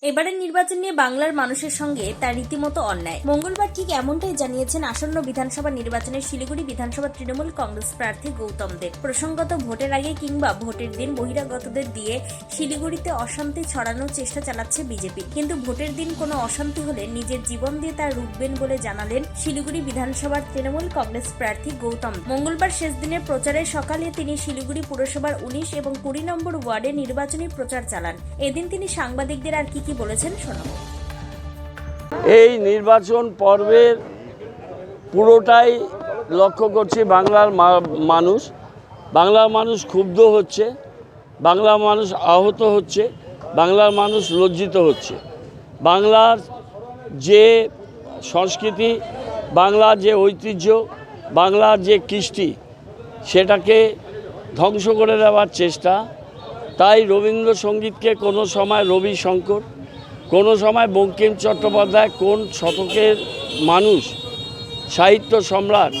এবারের নির্বাচন নিয়ে বাংলার মানুষের সঙ্গে তার রীতিমতো অন্যায়। মঙ্গলবার ঠিক এমনটাই জানিয়েছেন আসন্ন বিধানসভা নির্বাচনের শিলিগুড়ি বিধানসভা তৃণমূল কংগ্রেস প্রার্থী গৌতম দেব। প্রসঙ্গত, ভোটের আগে কিংবা ভোটের দিন বহিরাগতদের দিয়ে শিলিগুড়িতে অশান্তি ছড়ানোর চেষ্টা চালাচ্ছে বিজেপি, কিন্তু ভোটের দিন কোনো অশান্তি হলে নিজের জীবন দিয়ে তা রুখবেন বলে জানালেন শিলিগুড়ি বিধানসভার তৃণমূল কংগ্রেস প্রার্থী গৌতম। মঙ্গলবার শেষ দিনের প্রচারের সকালে তিনি শিলিগুড়ি পুরসভার 19 এবং 20 নম্বর ওয়ার্ডে নির্বাচনী প্রচার চালান। এদিন তিনি সাংবাদিকদের আর কি বলেছেন শোনাবো। এই নির্বাচন পর্বের পুরোটাই লক্ষ্য করছি বাংলার মানুষ ক্ষুব্ধ হচ্ছে, বাংলার মানুষ আহত হচ্ছে, বাংলার মানুষ লজ্জিত হচ্ছে। বাংলার যে সংস্কৃতি, বাংলার যে ঐতিহ্য, বাংলার যে কৃষ্টি, সেটাকে ধ্বংস করে দেওয়ার চেষ্টা। তাই রবীন্দ্রসঙ্গীতকে কোনো সময় রবি শঙ্কর, কোনো সময় বঙ্কিম চট্টোপাধ্যায়, কোন শতকের মানুষ, সাহিত্য সম্রাট,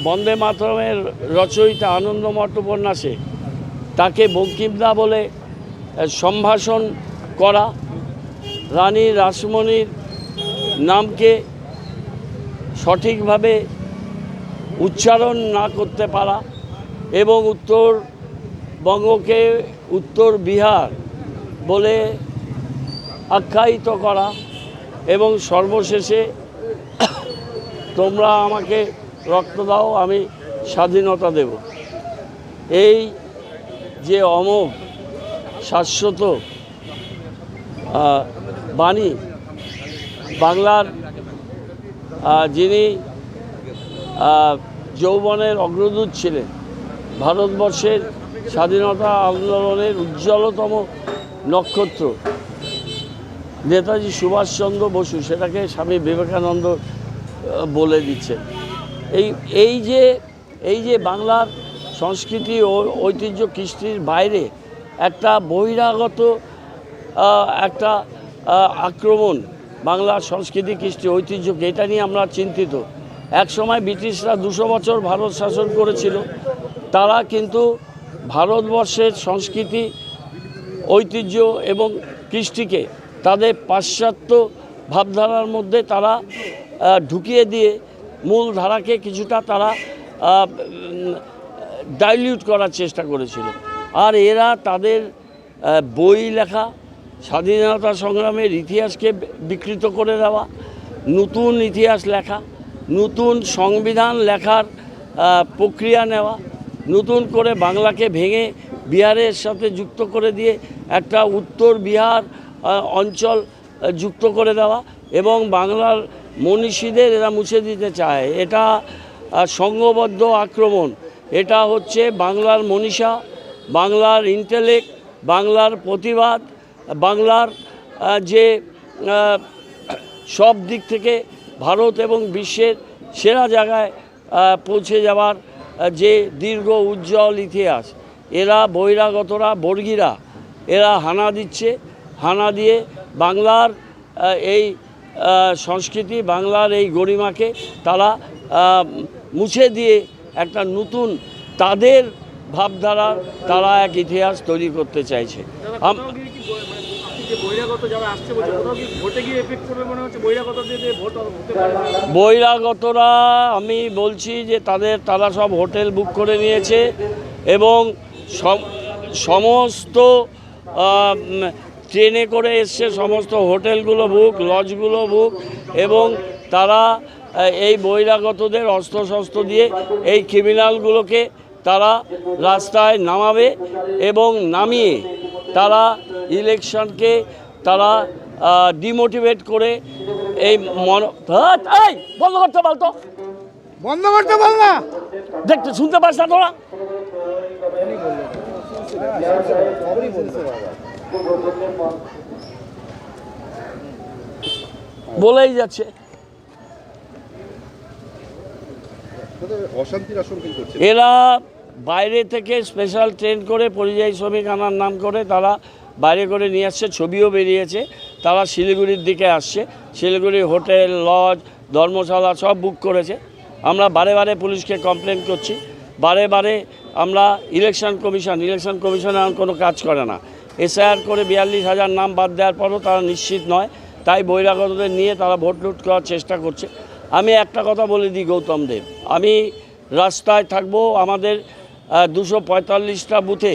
বন্দে মাতরমের রচয়িতা আনন্দমঠ উপন্যাসে তাকে বঙ্কিমদা বলে সম্ভাষণ করা, রানী রাসমণির নামকে সঠিকভাবে উচ্চারণ না করতে পারা এবং উত্তরবঙ্গকে উত্তর বিহার বলে আখ্যায়িত করা এবং সর্বশেষে তোমরা আমাকে রক্ত দাও, আমি স্বাধীনতা দেব, এই যে অমোঘ শাশ্বত বাণী, বাংলার যিনি যৌবনের অগ্রদূত ছিলেন, ভারতবর্ষের স্বাধীনতা আন্দোলনের উজ্জ্বলতম নক্ষত্র নেতাজি সুভাষচন্দ্র বসু, সেটাকে স্বামী বিবেকানন্দ বলে দিচ্ছেন। এই যে বাংলার সংস্কৃতি ও ঐতিহ্য কৃষ্টির বাইরে একটা বহিরাগত একটা আক্রমণ বাংলার সংস্কৃতি কৃষ্টি ঐতিহ্যকে, এটা নিয়ে আমরা চিন্তিত। একসময় ব্রিটিশরা 200 বছর ভারত শাসন করেছিল, তারা কিন্তু ভারতবর্ষের সংস্কৃতি, ঐতিহ্য এবং কৃষ্টিকে তাদের পাশ্চাত্য ভাবধারার মধ্যে তারা ঢুকিয়ে দিয়ে মূল ধারাকে কিছুটা তারা ডাইলিউট করার চেষ্টা করেছিল। আর এরা তাদের বই লেখা, স্বাধীনতা সংগ্রামের ইতিহাসকে বিকৃত করে দেওয়া, নতুন ইতিহাস লেখা, নতুন সংবিধান লেখার প্রক্রিয়া নেওয়া, নতুন করে বাংলাকে ভেঙে বিহারের সাথে যুক্ত করে দিয়ে একটা উত্তর বিহার অঞ্চল যুক্ত করে দেওয়া এবং বাংলার মনীষীদের এরা মুছে দিতে চায়। এটা সংঘবদ্ধ আক্রমণ। এটা হচ্ছে বাংলার মনীষা, বাংলার ইন্টেলেক্ট, বাংলার প্রতিবাদ, বাংলার যে সব দিক থেকে ভারত এবং বিশ্বের সেরা জায়গায় পৌঁছে যাওয়ার যে দীর্ঘ উজ্জ্বল ইতিহাস, এরা বহিরাগতরা, বর্গীরা, এরা হানা দিচ্ছে। হানা দিয়ে বাংলার এই সংস্কৃতি, বাংলার এই গরিমাকে তারা মুছে দিয়ে একটা নতুন তাদের ভাবধারা, তারা এক ইতিহাস তৈরি করতে চাইছে। বহিরাগতরা, আমি বলছি যে তারা সব হোটেল বুক করে নিয়েছে এবং সমস্ত ট্রেনে করে এসছে, সমস্ত হোটেলগুলো বুক, লজগুলো বুক, এবং তারা এই বহিরাগতদের অস্ত্রশস্ত্র দিয়ে এই ক্রিমিনালগুলোকে তারা রাস্তায় নামাবে এবং নামিয়ে তারা ইলেকশনকে তারা ডিমোটিভেট করে এই বন্ধ করতে বলতো, বন্ধ করতে বল না, দেখতে শুনতে পাস না তোরা? বলেই যাচ্ছে এরা বাইরে থেকে স্পেশাল ট্রেন করে পরিযায়ী শ্রমিক আনার নাম করে তারা বাইরে করে নিয়ে আসছে, ছবিও বেরিয়েছে। তারা শিলিগুড়ির দিকে আসছে, শিলিগুড়ি হোটেল, লজ, ধর্মশালা সব বুক করেছে। আমরা বারে বারে পুলিশকে কমপ্লেন করছি, বারে বারে আমরা ইলেকশন কমিশন আর কোনো কাজ করে না। এসআইআর করে 42,000 নাম বাদ দেওয়ার পরও তারা নিশ্চিত নয়, তাই বহিরাগতদের নিয়ে তারা ভোট লুট করার চেষ্টা করছে। আমি একটা কথা বলে দিই গৌতম দেব, আমি রাস্তায় থাকবো। আমাদের 245টা বুথে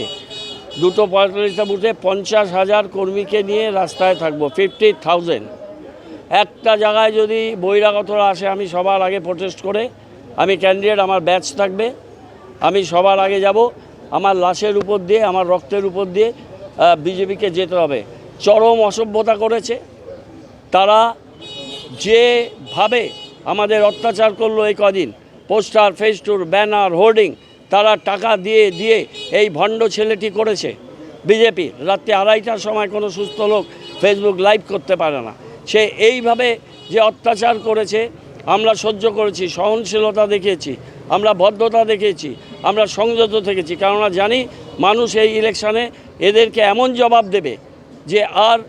50,000 কর্মীকে নিয়ে রাস্তায় থাকবো, 50,000। একটা জায়গায় যদি বহিরাগতরা আসে, আমি সবার আগে প্রোটেস্ট করে, আমি ক্যান্ডিডেট, আমার ব্যাচ থাকবে, আমি সবার আগে যাব। আমার লাশের উপর দিয়ে, আমার রক্তের উপর দিয়ে বিজেপিকে যেতে হবে। চরম অসভ্যতা করেছে তারা, যেভাবে আমাদের অত্যাচার করলো এই কদিন, পোস্টার, ফেস্টুন, ব্যানার, হোর্ডিং তারা টাকা দিয়ে দিয়ে এই ভণ্ড ছেলেটি করেছে। বিজেপি রাত্রি 2:30টার সময় কোনো সুস্থ লোক ফেসবুক লাইভ করতে পারে না। সে এইভাবে যে অত্যাচার করেছে আমরা সহ্য করেছি, সহনশীলতা দেখিয়েছি, আমরা ভদ্রতা দেখিয়েছি, আমরা সংযত থেকেছি, কেননা জানি মানুষ এই ইলেকশানে এদেরকে এমন জবাব দেবে যে আর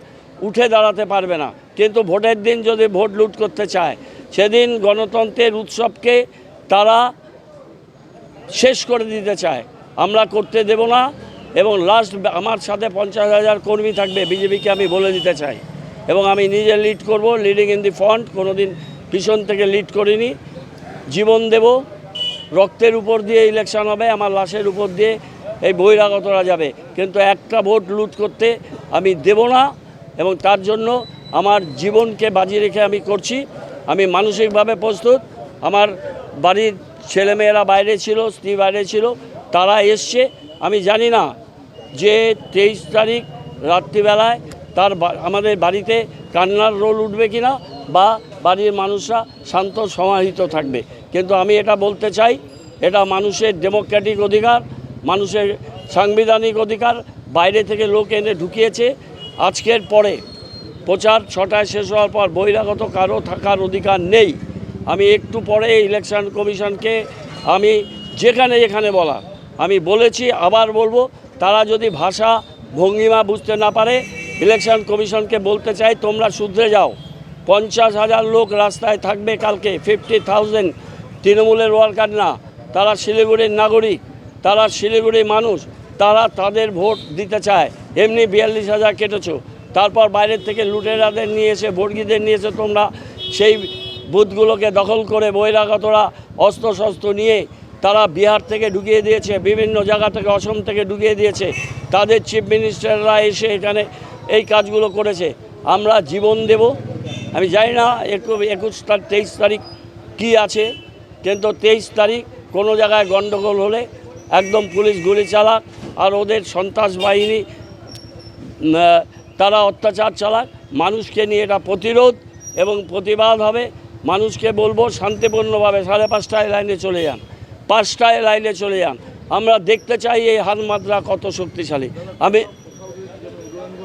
উঠে দাঁড়াতে পারবে না। কিন্তু ভোটের দিন যদি ভোট লুট করতে চায়, সেদিন গণতন্ত্রের উৎসবকে তারা শেষ করে দিতে চায়, আমরা করতে দেব না। এবং লাস্ট আমার সাথে 50,000 কর্মী থাকবে, বিজেপিকে আমি বলে দিতে চাই। এবং আমি নিজে লিড করব, লিডিং ইন দি ফ্রন্ট, কোনো দিন পিছন থেকে লিড করিনি। জীবন দেব, রক্তের উপর দিয়ে ইলেকশন হবে, আমার লাশের উপর দিয়ে এই বহিরাগতরা যাবে, কিন্তু একটা ভোট লুট করতে আমি দেব না। এবং তার জন্য আমার জীবনকে বাজি রেখে আমি করছি। আমি মানসিকভাবে প্রস্তুত। আমার বাড়ির ছেলেমেয়েরা বাইরে ছিল, স্ত্রী বাইরে ছিল, তারা এসছে। আমি জানি না যে 23 তারিখ রাত্রিবেলায় আমাদের বাড়িতে কান্নার রোল উঠবে কিনা, বা বাড়ির মানুষরা শান্ত সমাহিত থাকবে। কিন্তু আমি এটা বলতে চাই, এটা মানুষের ডেমোক্রেটিক অধিকার, মানুষের সাংবিধানিক অধিকার। বাইরে থেকে লোক এনে ঢুকিয়েছে। আজকের পরে প্রচার 6টায় শেষ হওয়ার পর বহিরাগত কারো থাকার অধিকার নেই। আমি একটু পরে ইলেকশন কমিশনকে আমি যেখানে বলা আমি বলেছি, আবার বলবো, তারা যদি ভাষা ভঙ্গিমা বুঝতে না পারে, ইলেকশন কমিশনকে বলতে চাই, তোমরা শুধরে যাও। 50,000 লোক রাস্তায় থাকবে কালকে, 50,000 তৃণমূলের ওয়ার্কার না, তারা শিলিগুড়ির নাগরিক, তারা শিলিগুড়ির মানুষ, তারা তাদের ভোট দিতে চায়। এমনি 42,000 কেটেছো, তারপর বাইরের থেকে লুটেরাদের নিয়ে এসে, ভোটগীদের নিয়ে এসে তোমরা সেই বুথগুলোকে দখল করে বহিরাগতরা অস্ত্রশস্ত্র নিয়ে তারা বিহার থেকে ঢুকিয়ে দিয়েছে, বিভিন্ন জায়গা থেকে, অসম থেকে ঢুকিয়ে দিয়েছে। তাদের চিফ মিনিস্টাররা এসে এখানে এই কাজগুলো করেছে। আমরা জীবন দেব। আমি জানি না 23 তারিখ কী আছে, কিন্তু 23 তারিখ কোনো জায়গায় গণ্ডগোল হলে একদম পুলিশ গুলি চালাক, আর ওদের সন্ত্রাস বাহিনী তারা অত্যাচার চালাক। মানুষকে নিয়ে এটা প্রতিরোধ এবং প্রতিবাদ হবে। মানুষকে বলবো শান্তিপূর্ণভাবে 5:30টায় লাইনে চলে যান, 5টায় লাইনে চলে যান। আমরা দেখতে চাই এই হাতমাত্রা কত শক্তিশালী। আমি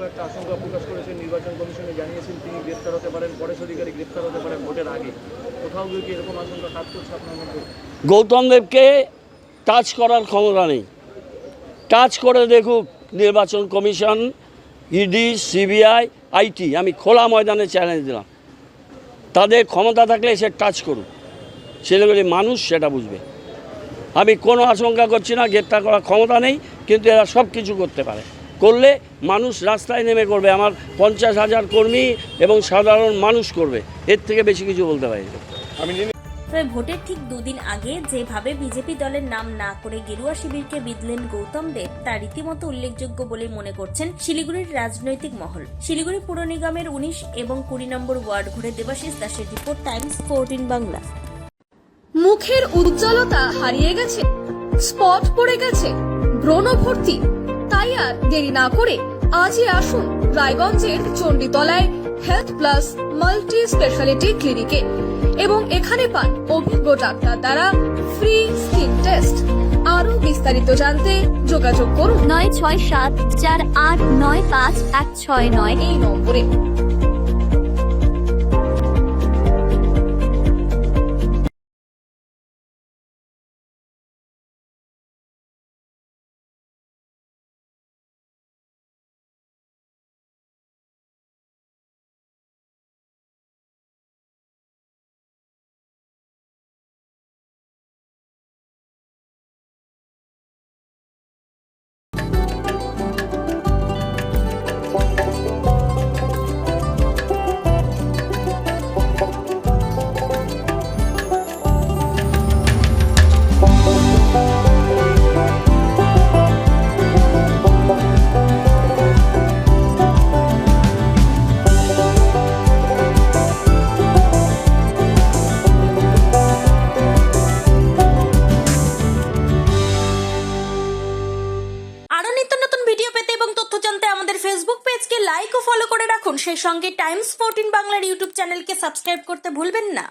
একটা আশঙ্কা প্রকাশ করেছেন, নির্বাচন কমিশনে জানিয়েছেন তিনি গ্রেফতার হতে পারেন, পরেশ অধিকারী গ্রেফতার হতে পারেন ভোটের আগে। কোথাও গিয়ে কি এরকম আশঙ্কা কাজ করছে আপনার মধ্যে? গৌতম দেবকে টাচ করার ক্ষমতা নেই। টাচ করে দেখুক নির্বাচন কমিশন, ইডি, সিবিআই, আইটি। আমি খোলা ময়দানে চ্যালেঞ্জ দিলাম, তাদের ক্ষমতা থাকলে সে টাচ করুক, ছেলেগুলি মানুষ সেটা বুঝবে। আমি কোনো আশঙ্কা করছি না, গ্রেপ্তার করার ক্ষমতা নেই, কিন্তু এরা সব কিছু করতে পারে। করলে মানুষ রাস্তায় নেমে করবে, আমার 50,000 কর্মী এবং সাধারণ মানুষ করবে। এর থেকে বেশি কিছু বলতে পারি না। তবে ভোটের ঠিক 2 দিন আগে যেভাবে বিজেপি দলের নাম না করে গেরুয়া শিবিরকে বিঁধলেন গৌতম দেব, তা রীতিমতো উল্লেখযোগ্য বলে মনে করছেন শিলিগুড়ির রাজনৈতিক মহল। শিলিগুড়ি পুর নিগমের 19 এবং 20 নম্বর ওয়ার্ড ঘুরে দেবাশিস দাসের রিপোর্ট, টাইমস 14 বাংলা। মুখের উজ্জ্বলতা হারিয়ে গেছে, স্পট পড়ে গেছে, ব্রণ ভর্তি, তাই আর দেরি না করে আজই আসুন রায়গঞ্জের চণ্ডীতলায় হেলথ প্লাস মাল্টি স্পেশালিটি ক্লিনিকে এবং এখানে পান অভিজ্ঞ ডাক্তার দ্বারা ফ্রি স্কিন টেস্ট। আরো বিস্তারিত জানতে যোগাযোগ করুন 9674895169 এই নম্বরে। লাইক ও ফলো করে রাখুন, সেই সঙ্গে টাইমস 14 বাংলার ইউটিউব চ্যানেলকে সাবস্ক্রাইব করতে ভুলবেন না।